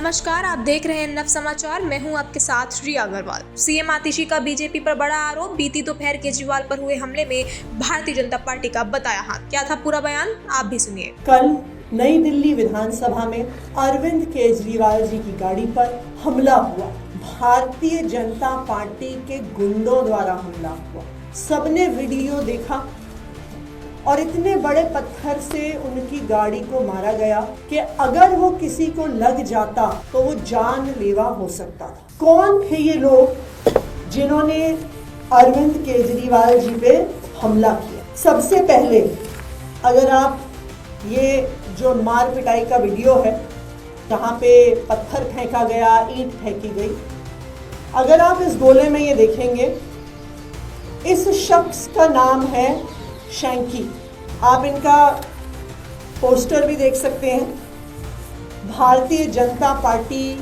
नमस्कार, आप देख रहे हैं नव समाचार। मैं हूं आपके साथ रिया अग्रवाल। सीएम आतिशी का बीजेपी पर बड़ा आरोप। बीती दोपहर केजरीवाल पर हुए हमले में भारतीय जनता पार्टी का बताया हाथ। क्या था पूरा बयान, आप भी सुनिए। कल नई दिल्ली विधानसभा में अरविंद केजरीवाल जी की गाड़ी पर हमला हुआ। भारतीय जनता पार्टी के गुंडों द्वारा हमला हुआ। सबने वीडियो देखा और इतने बड़े पत्थर से उनकी गाड़ी को मारा गया कि अगर वो किसी को लग जाता तो वो जानलेवा हो सकता था। कौन थे ये लोग जिन्होंने अरविंद केजरीवाल जी पे हमला किया? सबसे पहले अगर आप ये जो मार पिटाई का वीडियो है जहाँ पे पत्थर फेंका गया, ईंट फेंकी गई, अगर आप इस गोले में ये देखेंगे, इस शख्स का नाम है शैंकी। आप इनका पोस्टर भी देख सकते हैं। भारतीय जनता पार्टी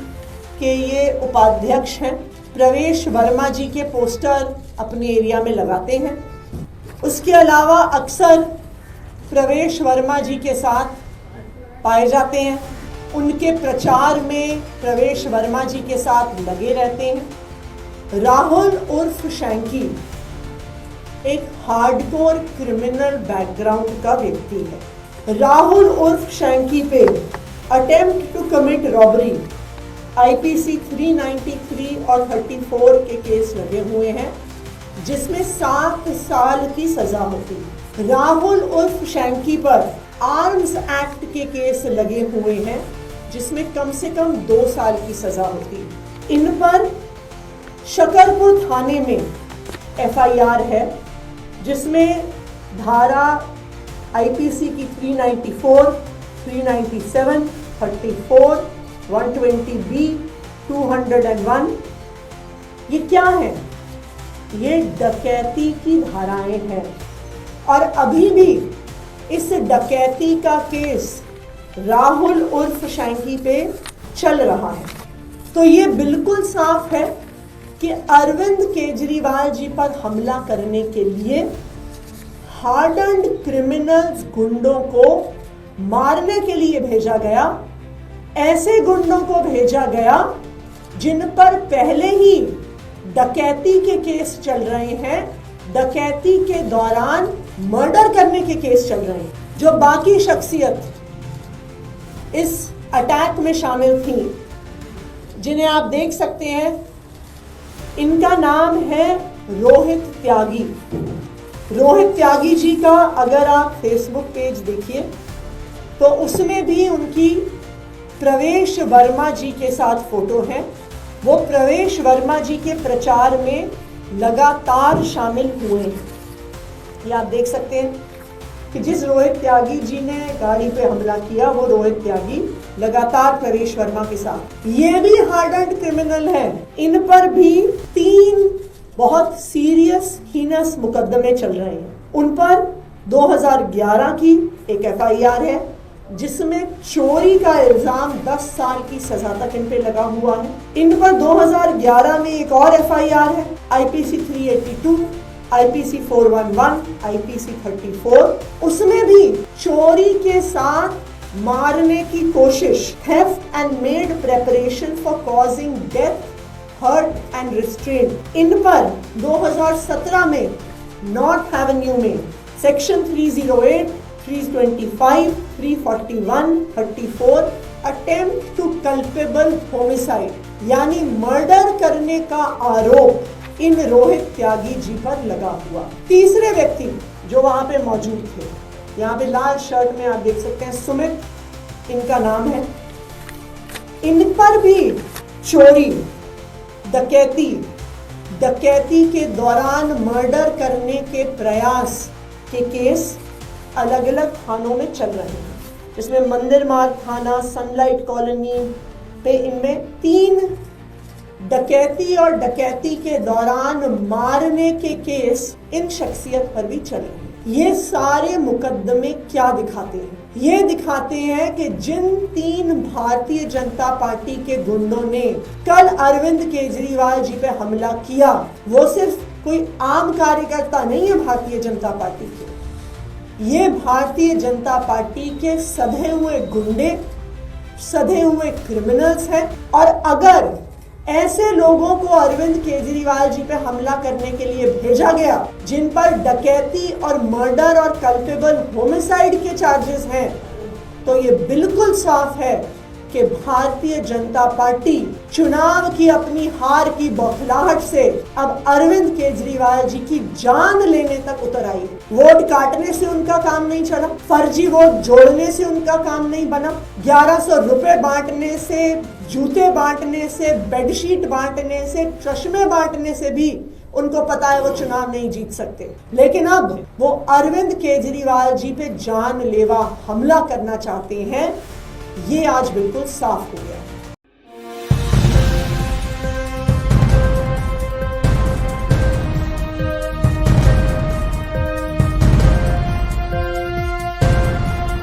के ये उपाध्यक्ष हैं। प्रवेश वर्मा जी के पोस्टर अपने एरिया में लगाते हैं। उसके अलावा अक्सर प्रवेश वर्मा जी के साथ पाए जाते हैं। उनके प्रचार में प्रवेश वर्मा जी के साथ लगे रहते हैं। राहुल उर्फ शैंकी एक हार्डकोर क्रिमिनल बैकग्राउंड का व्यक्ति है। राहुल उर्फ शैंकी पे attempt to commit robbery IPC 393 और 34 के केस लगे हुए हैं, जिसमें 7 साल की सजा होती है। राहुल उर्फ शैंकी पर आर्म्स एक्ट के केस लगे हुए हैं, जिसमें कम से कम 2 साल की सजा होती है। इन पर शकरपुर थाने में एफआईआर है, जिसमें धारा आईपीसी की 394, 397, 34, 120B, 201 ये क्या है? ये डकैती की धाराएं हैं और अभी भी इस डकैती का केस राहुल उर्फ शैंकी पे चल रहा है। तो ये बिल्कुल साफ है कि अरविंद केजरीवाल जी पर हमला करने के लिए हार्डन्ड क्रिमिनल्स गुंडों को मारने के लिए भेजा गया। ऐसे गुंडों को भेजा गया जिन पर पहले ही डकैती के केस चल रहे हैं, डकैती के दौरान मर्डर करने के केस चल रहे हैं। जो बाकी शख्सियत इस अटैक में शामिल थी, जिन्हें आप देख सकते हैं, इनका नाम है रोहित त्यागी। रोहित त्यागी जी का अगर आप फेसबुक पेज देखिए तो उसमें भी उनकी प्रवेश वर्मा जी के साथ फोटो है। वो प्रवेश वर्मा जी के प्रचार में लगातार शामिल हुए हैं। ये आप देख सकते हैं कि जिस रोहित त्यागी जी ने गाड़ी पे हमला किया, वो रोहित त्यागी लगातार प्रवेश वर्मा के साथ। ये भी हार्डन्ड क्रिमिनल है। इन पर भी 3 बहुत सीरियस हीनस मुकदमे चल रहे हैं। उन पर 2011 की एक एफआईआर है, जिसमें चोरी का इल्जाम 10 साल की सजा तक इन पे लगा हुआ है। इन पर 2011 में एक और एफआईआर है, आईपीसी 382, आईपीसी 411, आईपीसी 34। उसमें भी चोरी के साथ मारने की कोशिश, theft and made preparation for causing death, hurt and restraint. इन पर 2017 में नॉर्थ एवेन्यू में section 308, 325, 341, 34 attempt to culpable homicide यानी मर्डर करने का आरोप इन रोहित त्यागी जी पर लगा हुआ। तीसरे व्यक्ति जो वहां पे मौजूद थे, यहाँ पे लाल शर्ट में आप देख सकते हैं, सुमित इनका नाम है। इन पर भी चोरी, डकैती के दौरान मर्डर करने के प्रयास के केस अलग अलग थानों में चल रहे हैं, जिसमें मंदिर मार्ग थाना, सनलाइट कॉलोनी पे इनमें 3 डकैती और डकैती के दौरान मारने के केस इन शख्सियत पर भी चले हैं। ये सारे मुकदमे क्या दिखाते हैं? ये दिखाते हैं कि जिन 3 भारतीय जनता पार्टी के गुंडों ने कल अरविंद केजरीवाल जी पे हमला किया, वो सिर्फ कोई आम कार्यकर्ता नहीं है भारतीय जनता पार्टी के। ये भारतीय जनता पार्टी के सधे हुए गुंडे सधे हुए क्रिमिनल्स हैं। और अगर ऐसे लोगों को अरविंद केजरीवाल जी पे हमला करने के लिए भेजा गया जिन पर डकैती और मर्डर और कल्पेबल होमिसाइड के चार्जेस हैं, तो ये बिल्कुल साफ है कि भारतीय जनता पार्टी चुनाव की अपनी हार की बौखलाहट से अब अरविंद केजरीवाल जी की जान लेने तक उतर आई। वोट काटने से उनका काम नहीं चला, फर्जी वोट जोड़ने से उनका काम नहीं बना, 1100 रुपए बांटने से, जूते बांटने से, बेडशीट बांटने से, चश्मे बांटने से भी उनको पता है वो चुनाव नहीं जीत सकते। लेकिन अब वो अरविंद केजरीवाल जी पे जानलेवा हमला करना चाहते हैं, ये आज बिल्कुल साफ हो गया।